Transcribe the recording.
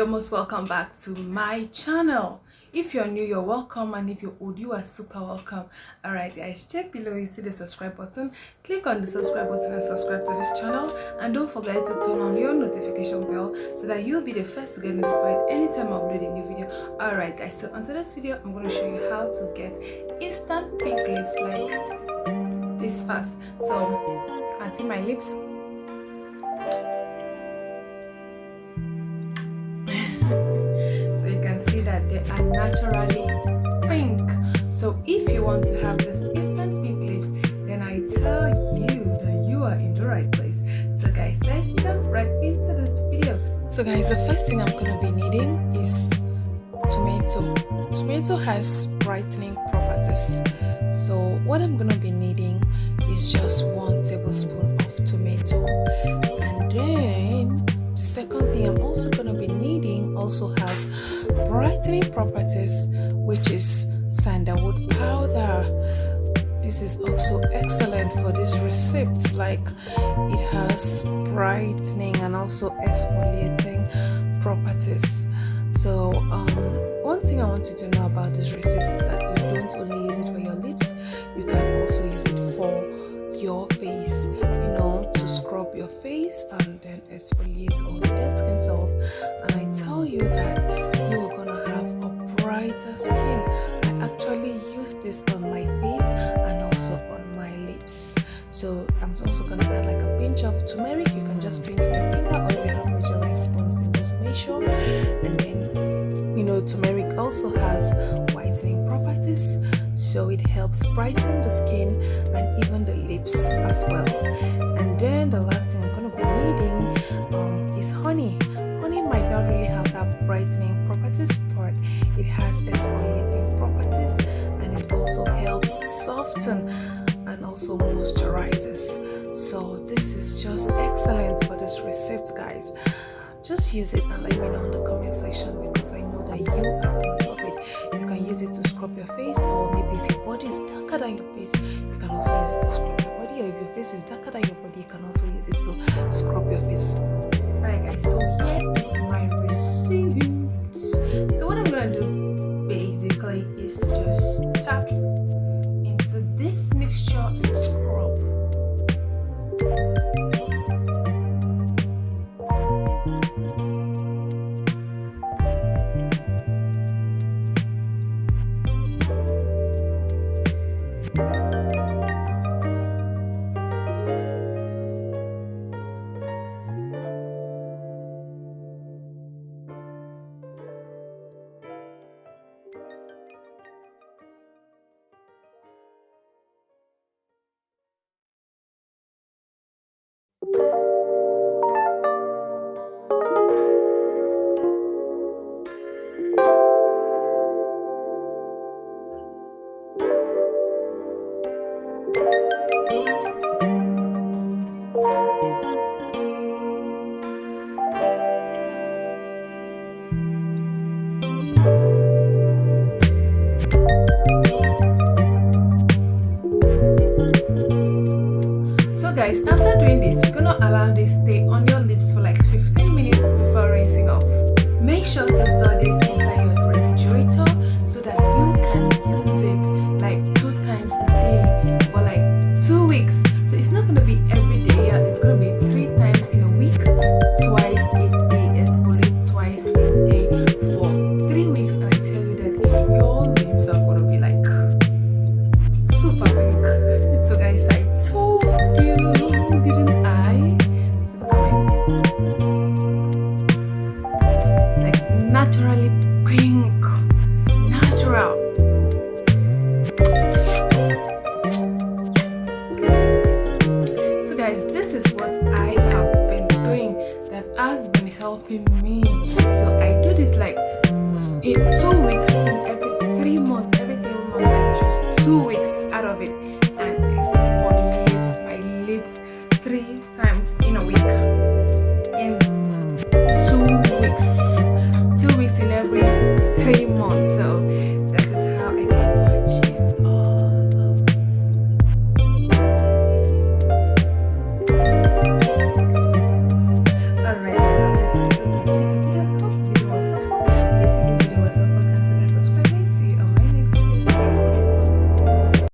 You're most welcome back to my channel. If you're new, you're welcome, and if you're old, you are super welcome. Alright guys, check below, you see the subscribe button. Click on the subscribe button and subscribe to this channel, and don't forget to turn on your notification bell so that you'll be the first to get notified anytime I upload a new video. Alright guys, so on today's video I'm going to show you how to get instant pink lips like this fast. So I see my lips. So you can see that they are naturally pink. So if you want to have this instant pink lips, then I tell you that you are in the right place. So guys, let's jump right into this video. So guys, the first thing I'm gonna be needing is tomato. Tomato has brightening properties. So what I'm gonna be needing is just 1 tablespoon of tomato, and then the second thing I'm also going to be needing also has brightening properties, which is sandalwood powder. This is also excellent for these receipts, like it has brightening and also exfoliating properties. So one thing I want you to know about this receipt is that you don't only use it for your lips, you can also use it for your face, to scrub your face and then exfoliate all the dead skin cells. And I tell you that you are gonna have a brighter skin. I actually use this on my face and also on my lips. So I'm also gonna add like a pinch of turmeric. You can just pinch your finger, or if you have measuring spoon, you can just measure. And then turmeric also has whitening properties, so it helps brighten the skin and even the lips as well. And then the last thing I'm going to be needing is honey. Honey might not really have that brightening properties, but it has exfoliating properties, and it also helps soften and also moisturizes. So this is just excellent for this recipe, guys. Just use it and let me know in the comment section, because I know that you are going to love it. You can use it to scrub your face, or maybe if your body is darker than your face, you can also use it to scrub your body, or if your face is darker than your body, you can also use it to scrub your face. Alright guys, so here is my receipt. So what I'm going to do basically is to just tap into this mixture and scrub.